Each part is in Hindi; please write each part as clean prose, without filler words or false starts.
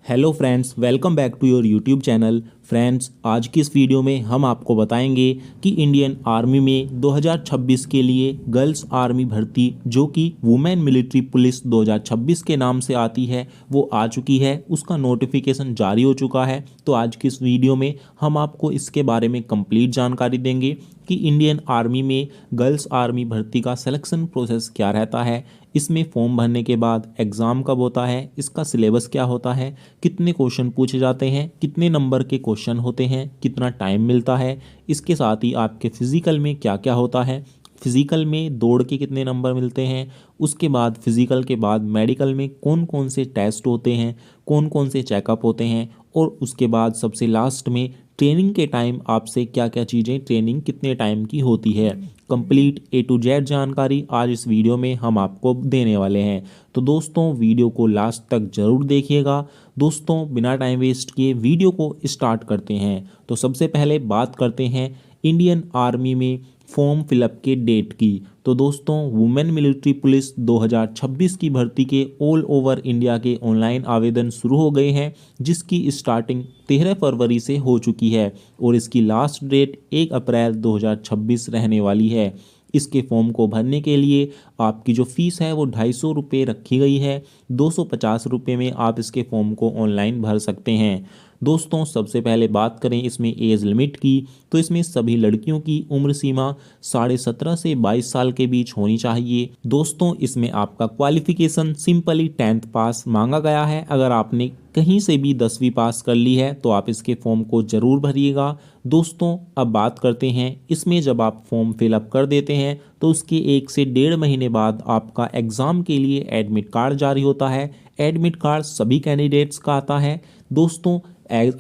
Hello friends, welcome back to your YouTube channel. Friends, आज की इस वीडियो में हम आपको बताएंगे कि इंडियन आर्मी में 2026 के लिए गर्ल्स आर्मी भर्ती जो कि वुमेन मिलिट्री पुलिस 2026 के नाम से आती है वो आ चुकी है। उसका नोटिफिकेशन जारी हो चुका है। तो आज की इस वीडियो में हम आपको इसके बारे में कंप्लीट जानकारी देंगे कि इंडियन आर्मी में गर्ल्स आर्मी भर्ती का सिलेक्शन प्रोसेस क्या रहता है, इसमें फॉर्म भरने के बाद एग्ज़ाम कब होता है, इसका सिलेबस क्या होता है, कितने क्वेश्चन पूछे जाते हैं, कितने नंबर के क्वेश्चन होते हैं, कितना टाइम मिलता है। इसके साथ ही आपके फिज़िकल में क्या क्या होता है, फिज़िकल में दौड़ के कितने नंबर मिलते हैं, उसके बाद फिज़िकल के बाद मेडिकल में कौन कौन से टेस्ट होते हैं, कौन कौन से चेकअप होते हैं, और उसके बाद सबसे लास्ट में ट्रेनिंग के टाइम आपसे क्या क्या चीज़ें, ट्रेनिंग कितने टाइम की होती है। कंप्लीट A to Z जानकारी आज इस वीडियो में हम आपको देने वाले हैं। तो दोस्तों, वीडियो को लास्ट तक ज़रूर देखिएगा। दोस्तों, बिना टाइम वेस्ट किए वीडियो को स्टार्ट करते हैं। तो सबसे पहले बात करते हैं इंडियन आर्मी में फॉर्म फिलअप के डेट की। तो दोस्तों, वुमेन मिलिट्री पुलिस 2026 की भर्ती के ऑल ओवर इंडिया के ऑनलाइन आवेदन शुरू हो गए हैं, जिसकी स्टार्टिंग 13 फरवरी से हो चुकी है और इसकी लास्ट डेट 1 अप्रैल 2026 रहने वाली है। इसके फॉर्म को भरने के लिए आपकी जो फ़ीस है वो 250 रुपये रखी गई है। 250 रुपये में आप इसके फॉर्म को ऑनलाइन भर सकते हैं। दोस्तों, सबसे पहले बात करें इसमें एज लिमिट की, तो इसमें सभी लड़कियों की उम्र सीमा 17.5 से 22 साल के बीच होनी चाहिए। दोस्तों, इसमें आपका क्वालिफिकेशन सिंपली 10th पास मांगा गया है। अगर आपने कहीं से भी 10वीं पास कर ली है तो आप इसके फॉर्म को ज़रूर भरिएगा। दोस्तों, अब बात करते हैं इसमें जब आप फॉर्म फिलअप कर देते हैं तो उसके 1 से 1.5 महीने बाद आपका एग्ज़ाम के लिए एडमिट कार्ड जारी होता है। एडमिट कार्ड सभी कैंडिडेट्स का आता है। दोस्तों,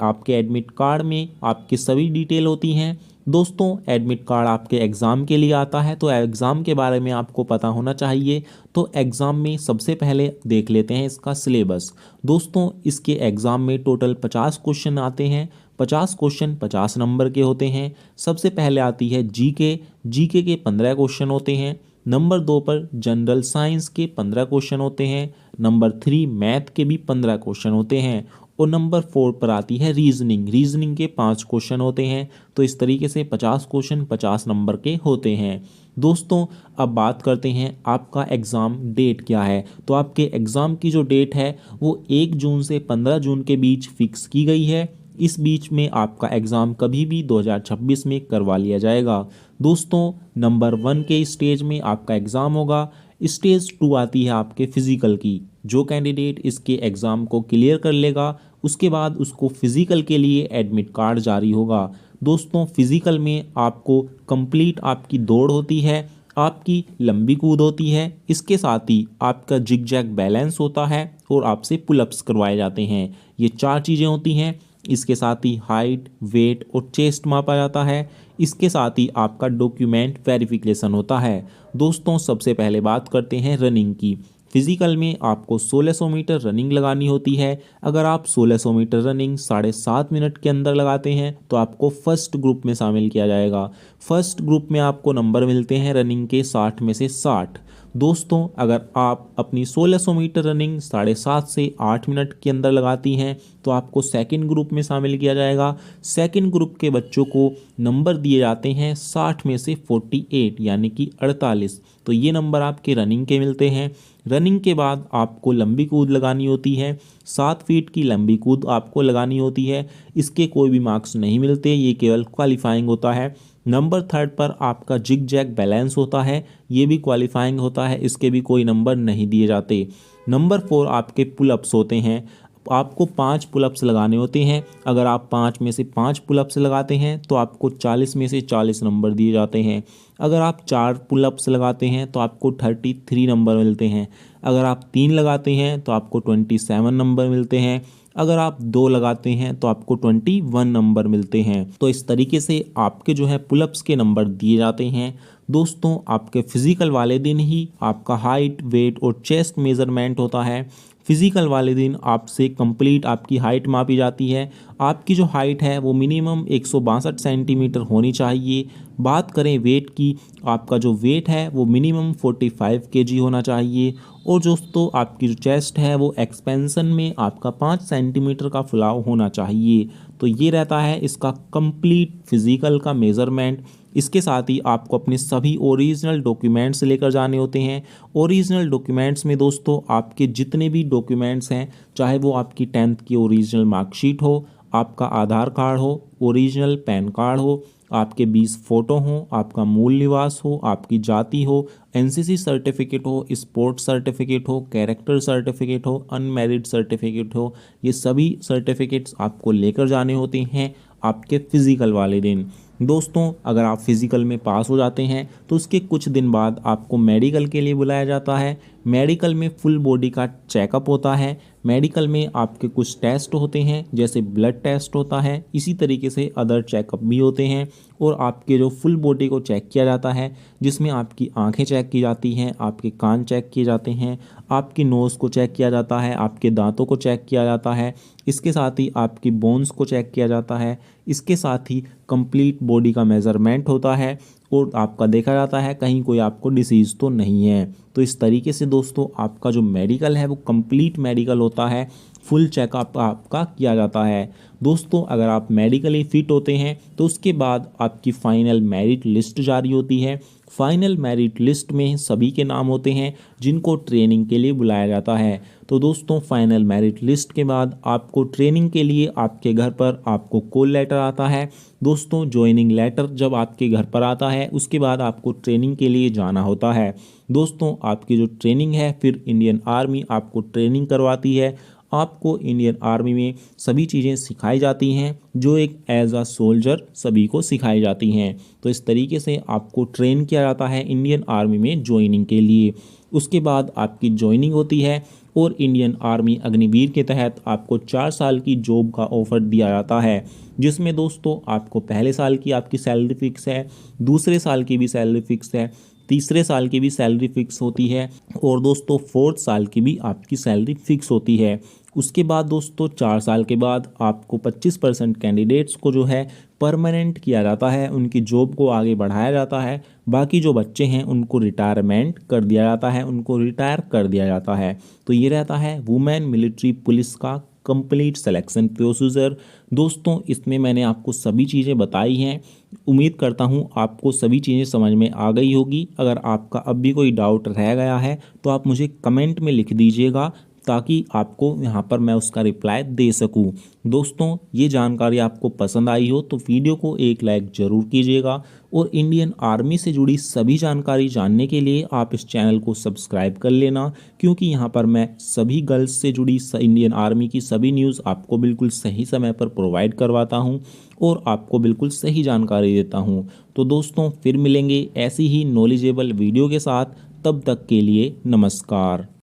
आपके एडमिट कार्ड में आपकी सभी डिटेल होती हैं। दोस्तों, एडमिट कार्ड आपके एग्ज़ाम के लिए आता है तो एग्ज़ाम के बारे में आपको पता होना चाहिए। तो एग्ज़ाम में सबसे पहले देख लेते हैं इसका सिलेबस। दोस्तों, इसके एग्ज़ाम में टोटल 50 क्वेश्चन आते हैं। 50 क्वेश्चन 50 नंबर के होते हैं। सबसे पहले आती है जीके के 15 क्वेश्चन होते हैं। नंबर 2 पर जनरल साइंस के 15 क्वेश्चन होते हैं। नंबर 3 मैथ के भी 15 क्वेश्चन होते हैं। और नंबर 4 पर आती है रीजनिंग के 5 क्वेश्चन होते हैं। तो इस तरीके से 50 क्वेश्चन 50 नंबर के होते हैं। दोस्तों, अब बात करते हैं आपका एग्ज़ाम डेट क्या है। तो आपके एग्ज़ाम की जो डेट है वो 1 जून से 15 जून के बीच फिक्स की गई है। इस बीच में आपका एग्ज़ाम कभी भी 2026 में करवा लिया जाएगा। दोस्तों, नंबर 1 के स्टेज में आपका एग्ज़ाम होगा। स्टेज 2 आती है आपके फ़िज़िकल की। जो कैंडिडेट इसके एग्ज़ाम को क्लियर कर लेगा उसके बाद उसको फ़िज़िकल के लिए एडमिट कार्ड जारी होगा। दोस्तों, फ़िज़िकल में आपको कंप्लीट आपकी दौड़ होती है, आपकी लंबी कूद होती है, इसके साथ ही आपका जिग जैग बैलेंस होता है और आपसे पुलअप्स करवाए जाते हैं। ये 4 चीज़ें होती हैं। इसके साथ ही हाइट, वेट और चेस्ट मापा जाता है। इसके साथ ही आपका डॉक्यूमेंट वेरिफिकेशन होता है। दोस्तों, सबसे पहले बात करते हैं रनिंग की। फिज़िकल में आपको 1600 मीटर रनिंग लगानी होती है। अगर आप 1600 मीटर रनिंग 7.5 मिनट के अंदर लगाते हैं तो आपको फर्स्ट ग्रुप में शामिल किया जाएगा। फर्स्ट ग्रुप में आपको नंबर मिलते हैं रनिंग के 60 में से 60। दोस्तों, अगर आप अपनी 1600 मीटर रनिंग 7.5 से 8 मिनट के अंदर लगाती हैं तो आपको सेकंड ग्रुप में शामिल किया जाएगा। सेकंड ग्रुप के बच्चों को नंबर दिए जाते हैं 60 में से 48 यानी कि 48। तो ये नंबर आपके रनिंग के मिलते हैं। रनिंग के बाद आपको लंबी कूद लगानी होती है। 7 फीट की लंबी कूद आपको लगानी होती है। इसके कोई भी मार्क्स नहीं मिलते, ये केवल क्वालिफाइंग होता है। नंबर 3 पर आपका जिग जैग बैलेंस होता है, ये भी क्वालिफाइंग होता है, इसके भी कोई नंबर नहीं दिए जाते। नंबर 4 आपके पुलअप्स होते हैं। आपको 5 पुलअप्स लगाने होते हैं। अगर आप 5 में से 5 पुलअप्स लगाते हैं तो आपको 40 में से 40 नंबर दिए जाते हैं। अगर आप 4 पुलअप्स लगाते हैं तो आपको 33 नंबर मिलते हैं। अगर आप 3 लगाते हैं तो आपको 27 नंबर मिलते हैं। अगर आप 2 लगाते हैं तो आपको 21 नंबर मिलते हैं। तो इस तरीके से आपके जो है पुलअप्स के नंबर दिए जाते हैं। दोस्तों, आपके फिज़िकल वाले दिन ही आपका हाइट, वेट और चेस्ट मेज़रमेंट होता है। फिज़िकल वाले दिन आपसे कंप्लीट आपकी हाइट मापी जाती है। आपकी जो हाइट है वो मिनिमम 162 सेंटीमीटर होनी चाहिए। बात करें वेट की, आपका जो वेट है वो मिनिमम 45 kg होना चाहिए। और दोस्तों आपकी जो चेस्ट है वो एक्सपेंशन में आपका 5 सेंटीमीटर का फुलाव होना चाहिए। तो ये रहता है इसका कंप्लीट फिजिकल का मेज़रमेंट। इसके साथ ही आपको अपने सभी ओरिजिनल डॉक्यूमेंट्स लेकर जाने होते हैं। ओरिजिनल डॉक्यूमेंट्स में दोस्तों आपके जितने भी डॉक्यूमेंट्स हैं, चाहे वो आपकी 10th की ओरिजिनल मार्कशीट हो, आपका आधार कार्ड हो, ओरिजिनल पैन कार्ड हो, आपके 20 फ़ोटो हों, आपका मूल निवास हो, आपकी जाति हो, एनसीसी सर्टिफिकेट हो, स्पोर्ट्स सर्टिफिकेट हो, कैरेक्टर सर्टिफिकेट हो, अनमैरिड सर्टिफिकेट हो, ये सभी सर्टिफिकेट्स आपको लेकर जाने होते हैं आपके फिज़िकल वाले दिन। दोस्तों अगर आप फिज़िकल में पास हो जाते हैं तो उसके कुछ दिन बाद आपको मेडिकल के लिए बुलाया जाता है। मेडिकल में फुल बॉडी का चेकअप होता है। मेडिकल में आपके कुछ टेस्ट होते हैं, जैसे ब्लड टेस्ट होता है, इसी तरीके से अदर चेकअप भी होते हैं। और आपके जो फुल बॉडी को चेक किया जाता है, जिसमें आपकी आंखें चेक की जाती हैं, आपके कान चेक किए जाते हैं, आपकी नोज़ को चेक किया जाता है, आपके दांतों को चेक किया जाता है। इसके साथ ही आपकी बोन्स को चेक किया जाता है। इसके साथ ही कंप्लीट बॉडी का मेज़रमेंट होता है और आपका देखा जाता है कहीं कोई आपको डिसीज़ तो नहीं है। तो इस तरीके से दोस्तों आपका जो मेडिकल है वो कंप्लीट मेडिकल होता है, फुल चेकअप आपका किया जाता है। दोस्तों अगर आप मेडिकली फिट होते हैं तो उसके बाद आपकी फ़ाइनल मेरिट लिस्ट जारी होती है। फाइनल मेरिट लिस्ट में सभी के नाम होते हैं जिनको ट्रेनिंग के लिए बुलाया जाता है। तो दोस्तों फाइनल मेरिट लिस्ट के बाद आपको ट्रेनिंग के लिए आपके घर पर आपको कॉल लेटर आता है। दोस्तों ज्वाइनिंग लेटर जब आपके घर पर आता है उसके बाद आपको ट्रेनिंग के लिए जाना होता है। दोस्तों आपकी जो ट्रेनिंग है फिर इंडियन आर्मी आपको ट्रेनिंग करवाती है। आपको इंडियन आर्मी में सभी चीज़ें सिखाई जाती हैं जो एक एज अ सोल्जर सभी को सिखाई जाती हैं। तो इस तरीके से आपको ट्रेन किया जाता है इंडियन आर्मी में ज्वाइनिंग के लिए। उसके बाद आपकी ज्वाइनिंग होती है और इंडियन आर्मी अग्निवीर के तहत आपको 4 साल की जॉब का ऑफ़र दिया जाता है, जिसमें दोस्तों आपको पहले साल की आपकी सैलरी फिक्स है, दूसरे साल की भी सैलरी फिक्स है, तीसरे साल की भी सैलरी फिक्स होती है और दोस्तों 4th साल की भी आपकी सैलरी फिक्स होती है। उसके बाद दोस्तों 4 साल के बाद आपको 25% कैंडिडेट्स को जो है परमानेंट किया जाता है, उनकी जॉब को आगे बढ़ाया जाता है। बाकी जो बच्चे हैं उनको रिटायरमेंट कर दिया जाता है, उनको रिटायर कर दिया जाता है। तो ये रहता है वुमेन मिलिट्री पुलिस का कंप्लीट सिलेक्शन प्रोसीजर। दोस्तों इसमें मैंने आपको सभी चीज़ें बताई हैं। उम्मीद करता हूँ आपको सभी चीज़ें समझ में आ गई होगी। अगर आपका अब भी कोई डाउट रह गया है तो आप मुझे कमेंट में लिख दीजिएगा ताकि आपको यहाँ पर मैं उसका रिप्लाई दे सकूँ। दोस्तों ये जानकारी आपको पसंद आई हो तो वीडियो को एक लाइक ज़रूर कीजिएगा और इंडियन आर्मी से जुड़ी सभी जानकारी जानने के लिए आप इस चैनल को सब्सक्राइब कर लेना, क्योंकि यहाँ पर मैं सभी गर्ल्स से जुड़ी इंडियन आर्मी की सभी न्यूज़ आपको बिल्कुल सही समय पर प्रोवाइड करवाता हूँ और आपको बिल्कुल सही जानकारी देता हूँ। तो दोस्तों फिर मिलेंगे ऐसी ही नॉलेजेबल वीडियो के साथ, तब तक के लिए नमस्कार।